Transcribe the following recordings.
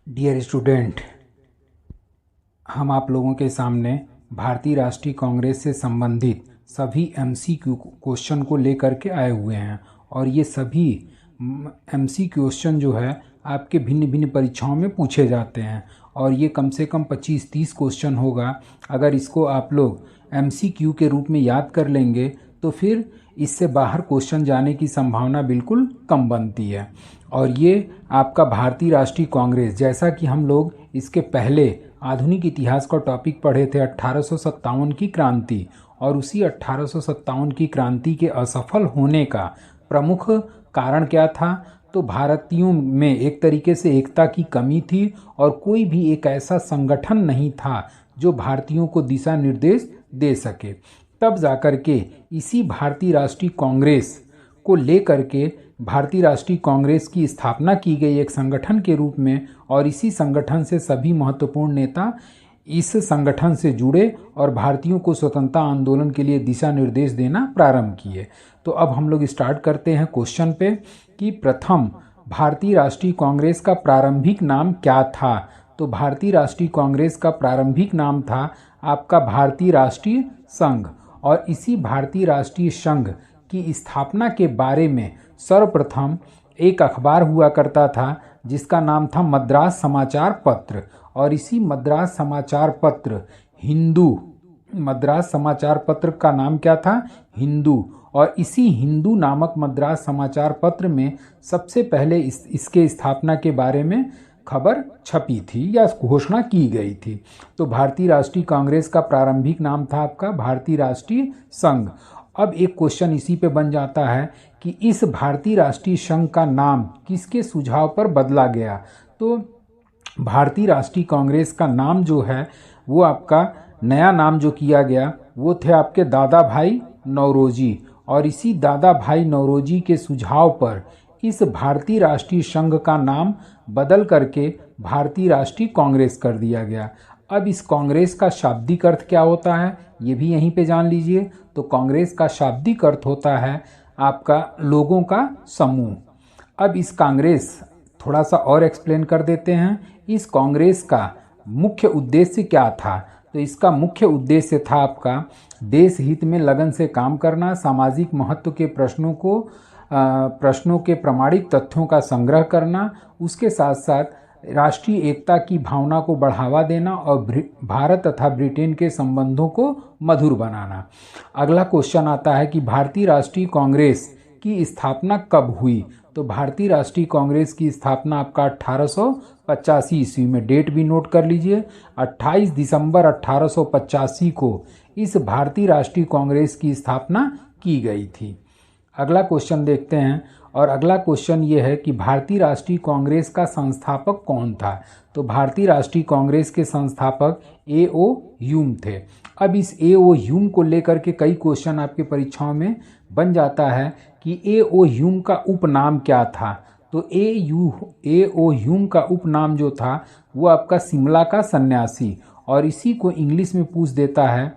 Dear student, हम आप लोगों के सामने भारतीय राष्ट्रीय कांग्रेस से संबंधित सभी एमसीक्यू क्वेश्चन को लेकर के आए हुए हैं। और ये सभी एमसीक्यू क्वेश्चन जो है आपके भिन्न भिन्न परीक्षाओं में पूछे जाते हैं। और ये कम से कम 25-30 क्वेश्चन होगा। अगर इसको आप लोग एमसीक्यू के रूप में याद कर लेंगे तो फिर इससे बाहर क्वेश्चन जाने की संभावना बिल्कुल कम बनती है। और ये आपका भारतीय राष्ट्रीय कांग्रेस, जैसा कि हम लोग इसके पहले आधुनिक इतिहास का टॉपिक पढ़े थे 1857 की क्रांति, और उसी 1857 की क्रांति के असफल होने का प्रमुख कारण क्या था? तो भारतीयों में एक तरीके से एकता की कमी थी और कोई भी एक ऐसा संगठन नहीं था जो भारतीयों को दिशा निर्देश दे सके। तब जाकर के इसी भारतीय राष्ट्रीय कांग्रेस को लेकर के भारतीय राष्ट्रीय कांग्रेस की स्थापना की गई एक संगठन के रूप में, और इसी संगठन से सभी महत्वपूर्ण नेता इस संगठन से जुड़े और भारतीयों को स्वतंत्रता आंदोलन के लिए दिशा निर्देश देना प्रारंभ किए। तो अब हम लोग स्टार्ट करते हैं क्वेश्चन पे कि प्रथम भारतीय राष्ट्रीय कांग्रेस का प्रारंभिक नाम क्या था? तो भारतीय राष्ट्रीय कांग्रेस का प्रारंभिक नाम था आपका भारतीय राष्ट्रीय संघ। और इसी भारतीय राष्ट्रीय संघ की स्थापना के बारे में सर्वप्रथम एक अखबार हुआ करता था जिसका नाम था मद्रास समाचार पत्र। और इसी मद्रास समाचार पत्र मद्रास समाचार पत्र का नाम क्या था? हिंदू। और इसी हिंदू नामक मद्रास समाचार पत्र में सबसे पहले इसके स्थापना के बारे में खबर छपी थी या घोषणा की गई थी। तो भारतीय राष्ट्रीय कांग्रेस का प्रारंभिक नाम था आपका भारतीय राष्ट्रीय संघ। अब एक क्वेश्चन इसी पे बन जाता है कि इस भारतीय राष्ट्रीय संघ का नाम किसके सुझाव पर बदला गया? तो भारतीय राष्ट्रीय कांग्रेस का नाम जो है वो आपका नया नाम जो किया गया वो थे आपके दादा भाई नौरोजी। और इसी दादा भाई नौरोजी के सुझाव पर इस भारतीय राष्ट्रीय संघ का नाम बदल करके भारतीय राष्ट्रीय कांग्रेस कर दिया गया। अब इस कांग्रेस का शाब्दिक अर्थ क्या होता है ये भी यहीं पे जान लीजिए। तो कांग्रेस का शाब्दिक अर्थ होता है आपका लोगों का समूह। अब इस कांग्रेस थोड़ा सा और एक्सप्लेन कर देते हैं। इस कांग्रेस का मुख्य उद्देश्य क्या था? तो इसका मुख्य उद्देश्य था आपका देश हित में लगन से काम करना, सामाजिक महत्व के प्रश्नों के प्रमाणिक तथ्यों का संग्रह करना, उसके साथ साथ राष्ट्रीय एकता की भावना को बढ़ावा देना और भारत तथा ब्रिटेन के संबंधों को मधुर बनाना। अगला क्वेश्चन आता है कि भारतीय राष्ट्रीय कांग्रेस की स्थापना कब हुई? तो भारतीय राष्ट्रीय कांग्रेस की स्थापना आपका 1885 ईस्वी में, डेट भी नोट कर लीजिए, 28 दिसंबर 1885 को इस भारतीय राष्ट्रीय कांग्रेस की स्थापना की गई थी। अगला क्वेश्चन देखते हैं। और अगला क्वेश्चन ये है कि भारतीय राष्ट्रीय कांग्रेस का संस्थापक कौन था? तो भारतीय राष्ट्रीय कांग्रेस के संस्थापक A.O. ह्यूम थे। अब इस A.O. ह्यूम को लेकर के कई क्वेश्चन आपके परीक्षाओं में बन जाता है कि A.O. ह्यूम का उपनाम क्या था? तो A.O. ह्यूम का उपनाम जो था वो आपका शिमला का सन्यासी। और इसी को इंग्लिश में पूछ देता है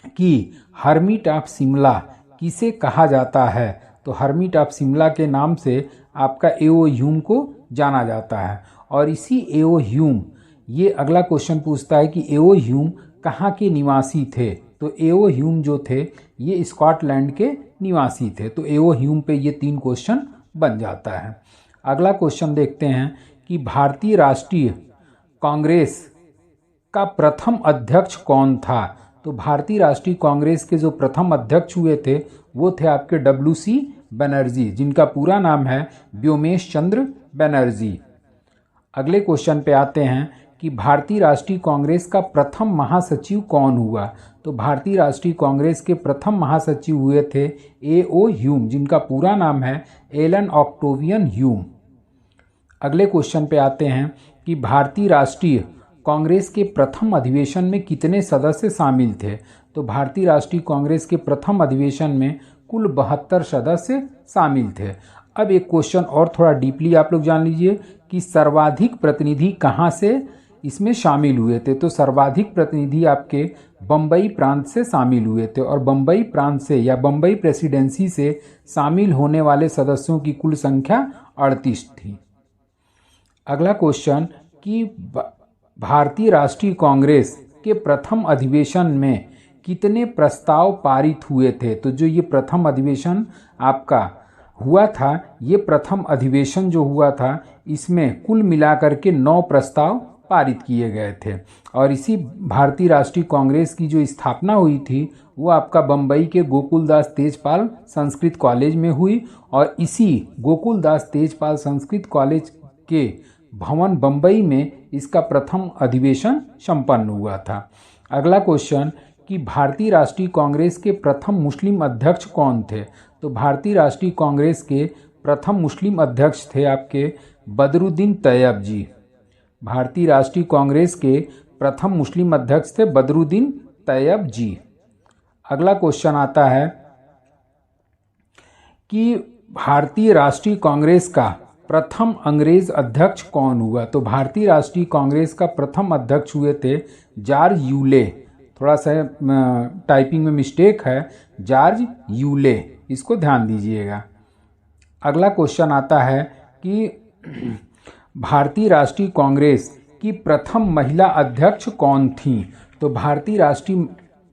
कि हर्मिट ऑफ शिमला किसे कहा जाता है? तो हर्मिट ऑफ शिमला के नाम से आपका A.O. ह्यूम को जाना जाता है। और इसी A.O. ह्यूम, ये अगला क्वेश्चन पूछता है कि A.O. ह्यूम कहाँ के निवासी थे? तो A.O. ह्यूम जो थे ये स्कॉटलैंड के निवासी थे। तो A.O. ह्यूम पे ये 3 क्वेश्चन बन जाता है। अगला क्वेश्चन देखते हैं कि भारतीय राष्ट्रीय कांग्रेस का प्रथम अध्यक्ष कौन था? तो भारतीय राष्ट्रीय कांग्रेस के जो प्रथम अध्यक्ष हुए थे वो थे आपके W.C. बनर्जी, जिनका पूरा नाम है व्योमेश चंद्र बनर्जी। अगले क्वेश्चन पे आते हैं कि भारतीय राष्ट्रीय कांग्रेस का प्रथम महासचिव कौन हुआ? तो भारतीय राष्ट्रीय कांग्रेस के प्रथम महासचिव हुए थे A.O. ह्यूम, जिनका पूरा नाम है एलन ऑक्टेवियन ह्यूम। अगले क्वेश्चन पे आते हैं कि भारतीय राष्ट्रीय कांग्रेस के प्रथम अधिवेशन में कितने सदस्य शामिल थे? तो भारतीय राष्ट्रीय कांग्रेस के प्रथम अधिवेशन में कुल 72 सदस्य शामिल थे। अब एक क्वेश्चन और थोड़ा डीपली आप लोग जान लीजिए कि सर्वाधिक प्रतिनिधि कहाँ से इसमें शामिल हुए थे? तो सर्वाधिक प्रतिनिधि आपके बम्बई प्रांत से शामिल हुए थे। और बम्बई प्रांत से या बम्बई प्रेसिडेंसी से शामिल होने वाले सदस्यों की कुल संख्या 38 थी। अगला क्वेश्चन कि भारतीय राष्ट्रीय कांग्रेस के प्रथम अधिवेशन में कितने प्रस्ताव पारित हुए थे। तो जो ये प्रथम अधिवेशन आपका हुआ था, ये प्रथम अधिवेशन जो हुआ था इसमें कुल मिलाकर के 9 प्रस्ताव पारित किए गए थे। और इसी भारतीय राष्ट्रीय कांग्रेस की जो स्थापना हुई थी वो आपका बम्बई के गोकुलदास तेजपाल संस्कृत कॉलेज में हुई और इसी गोकुलदास तेजपाल संस्कृत कॉलेज के भवन बम्बई में इसका प्रथम अधिवेशन संपन्न हुआ था। अगला क्वेश्चन कि भारतीय राष्ट्रीय कांग्रेस के प्रथम मुस्लिम अध्यक्ष कौन थे। तो भारतीय राष्ट्रीय कांग्रेस के प्रथम मुस्लिम अध्यक्ष थे आपके बदरुद्दीन तैयब जी। भारतीय राष्ट्रीय कांग्रेस के प्रथम मुस्लिम अध्यक्ष थे बदरुद्दीन तैयब जी। अगला क्वेश्चन आता है कि भारतीय राष्ट्रीय कांग्रेस का प्रथम अंग्रेज अध्यक्ष कौन हुआ। तो भारतीय राष्ट्रीय कांग्रेस का प्रथम अध्यक्ष हुए थे जॉर्ज यूले। थोड़ा सा टाइपिंग में मिस्टेक है, जॉर्ज यूले, इसको ध्यान दीजिएगा। अगला क्वेश्चन आता है कि भारतीय राष्ट्रीय कांग्रेस की प्रथम महिला अध्यक्ष कौन थी। तो भारतीय राष्ट्रीय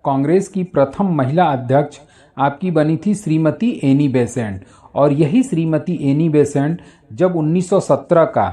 कांग्रेस की प्रथम महिला अध्यक्ष आपकी बनी थी श्रीमती एनी बेसेंट। और यही श्रीमती एनी बेसेंट जब 1917 का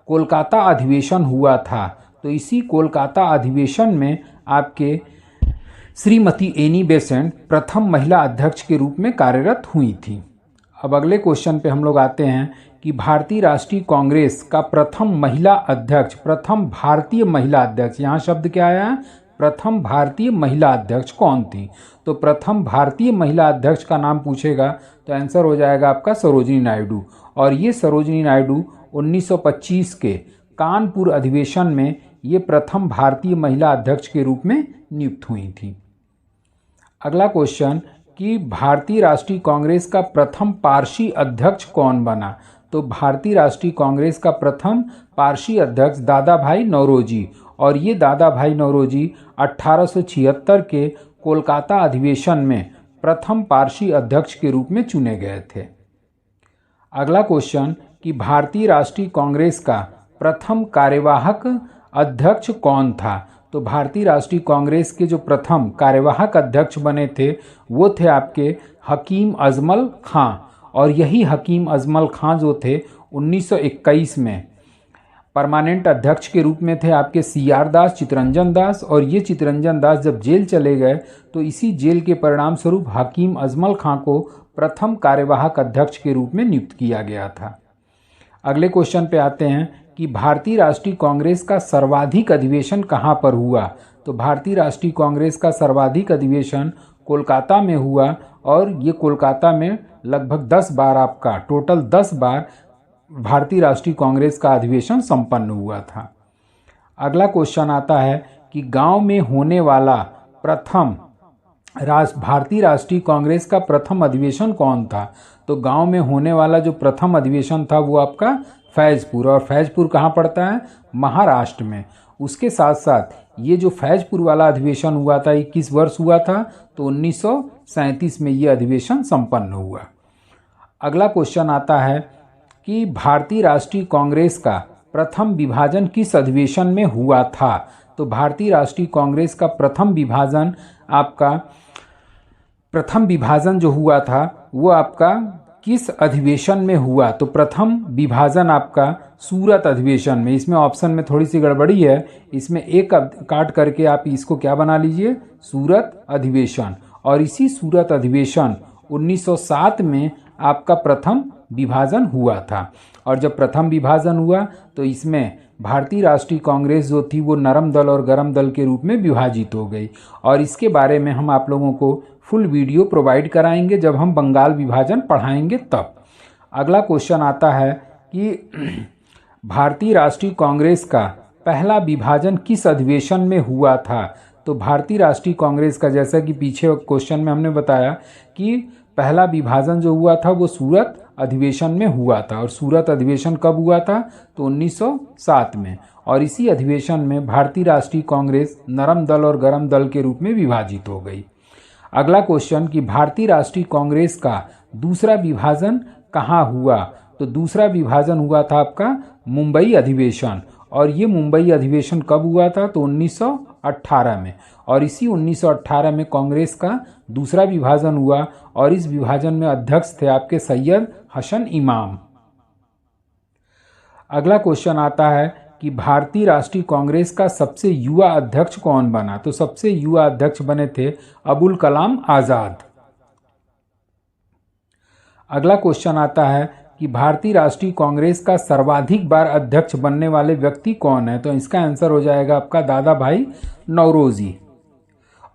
कोलकाता अधिवेशन हुआ था तो इसी कोलकाता अधिवेशन में आपके श्रीमती एनी बेसेंट प्रथम महिला अध्यक्ष के रूप में कार्यरत हुई थी। अब अगले क्वेश्चन पे हम लोग आते हैं कि भारतीय राष्ट्रीय कांग्रेस का प्रथम महिला अध्यक्ष, प्रथम भारतीय महिला अध्यक्ष, यहाँ शब्द क्या आया है, प्रथम भारतीय महिला अध्यक्ष कौन थी। तो प्रथम भारतीय महिला अध्यक्ष का नाम पूछेगा तो आंसर हो जाएगा आपका सरोजिनी नायडू। और ये सरोजिनी नायडू 1925 के कानपुर अधिवेशन में ये प्रथम भारतीय महिला अध्यक्ष के रूप में नियुक्त हुई थी। अगला क्वेश्चन कि भारतीय राष्ट्रीय कांग्रेस का प्रथम पारसी अध्यक्ष कौन बना। तो भारतीय राष्ट्रीय कांग्रेस का प्रथम पारसी अध्यक्ष दादा भाई नौरोजी। और ये दादा भाई नौरोजी 1876 के कोलकाता अधिवेशन में प्रथम पारसी अध्यक्ष के रूप में चुने गए थे। अगला क्वेश्चन कि भारतीय राष्ट्रीय कांग्रेस का प्रथम कार्यवाहक अध्यक्ष कौन था। तो भारतीय राष्ट्रीय कांग्रेस के जो प्रथम कार्यवाहक अध्यक्ष बने थे वो थे आपके हकीम अजमल खां। और यही हकीम अजमल खां जो थे 1921 में परमानेंट अध्यक्ष के रूप में थे आपके CR दास, चितरंजन दास। और ये चितरंजन दास जब जेल चले गए तो इसी जेल के परिणाम स्वरूप हकीम अजमल खां को प्रथम कार्यवाहक अध्यक्ष के रूप में नियुक्त किया गया था। अगले क्वेश्चन पे आते हैं कि भारतीय राष्ट्रीय कांग्रेस का सर्वाधिक अधिवेशन कहाँ पर हुआ। तो भारतीय राष्ट्रीय कांग्रेस का सर्वाधिक अधिवेशन कोलकाता में हुआ और ये कोलकाता में लगभग 10 बार आपका टोटल 10 बार भारतीय राष्ट्रीय कांग्रेस का अधिवेशन संपन्न हुआ था। अगला क्वेश्चन आता है कि गांव में होने वाला प्रथम भारतीय राष्ट्रीय कांग्रेस का प्रथम अधिवेशन कौन था। तो गांव में होने वाला जो प्रथम अधिवेशन था वो आपका फैजपुर। और फैजपुर कहाँ पड़ता है, महाराष्ट्र में। उसके साथ साथ ये जो फैजपुर वाला अधिवेशन हुआ था ये किस वर्ष हुआ था। तो 1937 में ये अधिवेशन संपन्न हुआ। अगला क्वेश्चन आता है कि भारतीय राष्ट्रीय कांग्रेस का प्रथम विभाजन किस अधिवेशन में हुआ था। तो भारतीय राष्ट्रीय कांग्रेस का प्रथम विभाजन जो हुआ था वो आपका किस अधिवेशन में हुआ। तो प्रथम विभाजन आपका सूरत अधिवेशन में। इसमें ऑप्शन में थोड़ी सी गड़बड़ी है, इसमें एक काट करके आप इसको क्या बना लीजिए, सूरत अधिवेशन। और इसी सूरत अधिवेशन 1907 में आपका प्रथम विभाजन हुआ था। और जब प्रथम विभाजन हुआ तो इसमें भारतीय राष्ट्रीय कांग्रेस जो थी वो नरम दल और गरम दल के रूप में विभाजित हो गई। और इसके बारे में हम आप लोगों को फुल वीडियो प्रोवाइड कराएंगे जब हम बंगाल विभाजन पढ़ाएंगे तब। अगला क्वेश्चन आता है कि भारतीय राष्ट्रीय कांग्रेस का पहला विभाजन किस अधिवेशन में हुआ था। तो भारतीय राष्ट्रीय कांग्रेस का, जैसा कि पीछे क्वेश्चन में हमने बताया कि पहला विभाजन जो हुआ था वो सूरत अधिवेशन में हुआ था। और सूरत अधिवेशन कब हुआ था, तो 1907 में। और इसी अधिवेशन में भारतीय राष्ट्रीय कांग्रेस नरम दल और गरम दल के रूप में विभाजित हो गई। अगला क्वेश्चन कि भारतीय राष्ट्रीय कांग्रेस का दूसरा विभाजन कहाँ हुआ। तो दूसरा विभाजन हुआ था आपका मुंबई अधिवेशन। और ये मुंबई अधिवेशन कब हुआ था? तो 1918 में। और इसी 1918 में कांग्रेस का दूसरा विभाजन हुआ और इस विभाजन में अध्यक्ष थे आपके सैयद हसन इमाम। अगला क्वेश्चन आता है कि भारतीय राष्ट्रीय कांग्रेस का सबसे युवा अध्यक्ष कौन बना? तो सबसे युवा अध्यक्ष बने थे अबुल कलाम आजाद। अगला क्वेश्चन आता है कि भारतीय राष्ट्रीय कांग्रेस का सर्वाधिक बार अध्यक्ष बनने वाले व्यक्ति कौन है? तो इसका आंसर हो जाएगा आपका दादा भाई नौरोजी।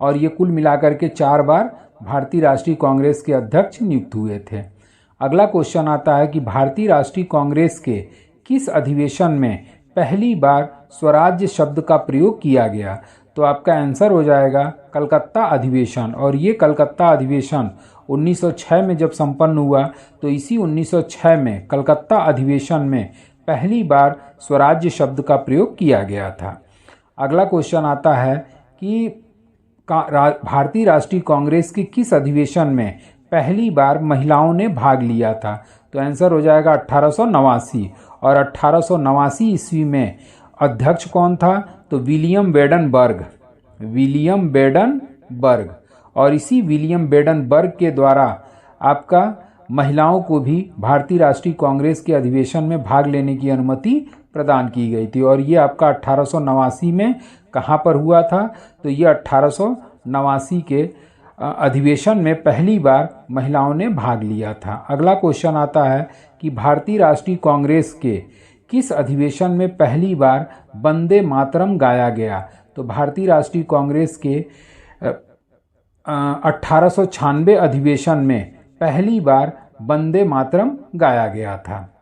और ये कुल मिलाकर के 4 बार भारतीय राष्ट्रीय कांग्रेस के अध्यक्ष नियुक्त हुए थे। अगला क्वेश्चन आता है कि भारतीय राष्ट्रीय कांग्रेस के किस अधिवेशन में पहली बार स्वराज्य शब्द का प्रयोग किया गया? तो आपका आंसर हो जाएगा कलकत्ता अधिवेशन। और ये कलकत्ता अधिवेशन 1906 में जब संपन्न हुआ तो इसी 1906 में कलकत्ता अधिवेशन में पहली बार स्वराज्य शब्द का प्रयोग किया गया था। अगला क्वेश्चन आता है कि भारतीय राष्ट्रीय कांग्रेस के किस अधिवेशन में पहली बार महिलाओं ने भाग लिया था? तो आंसर हो जाएगा 1889। और 1889 ईस्वी में अध्यक्ष कौन था? तो विलियम बेडनबर्ग। विलियम बेडनबर्ग। और इसी विलियम बेडनबर्ग के द्वारा आपका महिलाओं को भी भारतीय राष्ट्रीय कांग्रेस के अधिवेशन में भाग लेने की अनुमति प्रदान की गई थी। और ये आपका 1889 में कहाँ पर हुआ था? तो ये 1889 के अधिवेशन में पहली बार महिलाओं ने भाग लिया था। अगला क्वेश्चन आता है कि भारतीय राष्ट्रीय कांग्रेस के किस अधिवेशन में पहली बार वंदे मातरम गाया गया? तो भारतीय राष्ट्रीय कांग्रेस के 1896 अधिवेशन में पहली बार वंदे मातरम गाया गया था।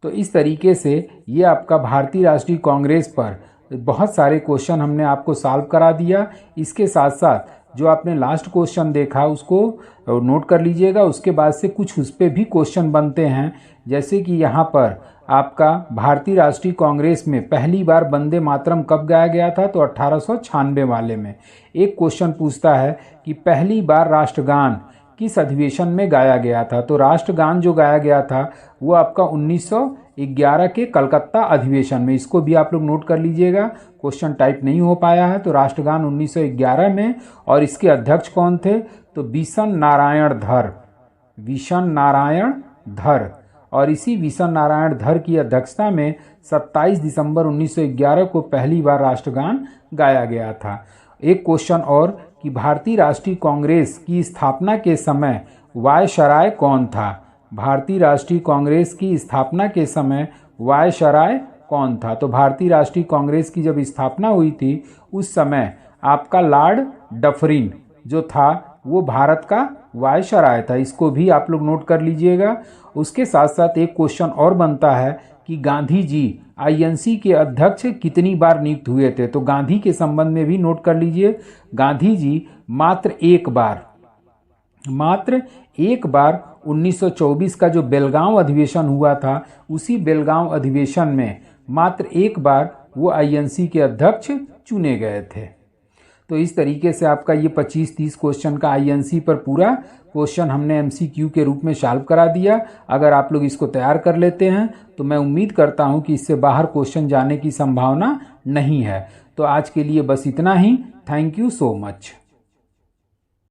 तो इस तरीके से ये आपका भारतीय राष्ट्रीय कांग्रेस पर बहुत सारे क्वेश्चन हमने आपको सॉल्व करा दिया। इसके साथ साथ जो आपने लास्ट क्वेश्चन देखा उसको नोट कर लीजिएगा। उसके बाद से कुछ उस पर भी क्वेश्चन बनते हैं, जैसे कि यहाँ पर आपका भारतीय राष्ट्रीय कांग्रेस में पहली बार वंदे मातरम कब गाया गया था? तो 1896 वाले में। एक क्वेश्चन पूछता है कि पहली बार राष्ट्रगान किस अधिवेशन में गाया गया था? तो राष्ट्रगान जो गाया गया था वो आपका 1911 के कलकत्ता अधिवेशन में। इसको भी आप लोग नोट कर लीजिएगा, क्वेश्चन टाइप नहीं हो पाया है। तो राष्ट्रगान 1911 में। और इसके अध्यक्ष कौन थे? तो विशन नारायण धर। विशन नारायण धर। और इसी विशन नारायण धर की अध्यक्षता में 27 दिसंबर 1911 को पहली बार राष्ट्रगान गाया गया था। एक क्वेश्चन और कि भारतीय राष्ट्रीय कांग्रेस की स्थापना के समय वायसराय कौन था? भारतीय राष्ट्रीय कांग्रेस की स्थापना के समय वायसराय कौन था? तो भारतीय राष्ट्रीय कांग्रेस की जब स्थापना हुई थी उस समय आपका लॉर्ड डफरिन जो था वो भारत का वायसराय था। इसको भी आप लोग नोट कर लीजिएगा। उसके साथ साथ एक क्वेश्चन और बनता है कि गांधी जी आईएनसी के अध्यक्ष कितनी बार नियुक्त हुए थे? तो गांधी के संबंध में भी नोट कर लीजिए। गांधी जी मात्र एक बार 1924 का जो बेलगांव अधिवेशन हुआ था उसी बेलगांव अधिवेशन में मात्र एक बार वो आईएनसी के अध्यक्ष चुने गए थे। तो इस तरीके से आपका ये 25-30 क्वेश्चन का आईएनसी पर पूरा क्वेश्चन हमने एमसीक्यू के रूप में सॉल्व करा दिया। अगर आप लोग इसको तैयार कर लेते हैं तो मैं उम्मीद करता हूं कि इससे बाहर क्वेश्चन जाने की संभावना नहीं है। तो आज के लिए बस इतना ही। Thank you so much.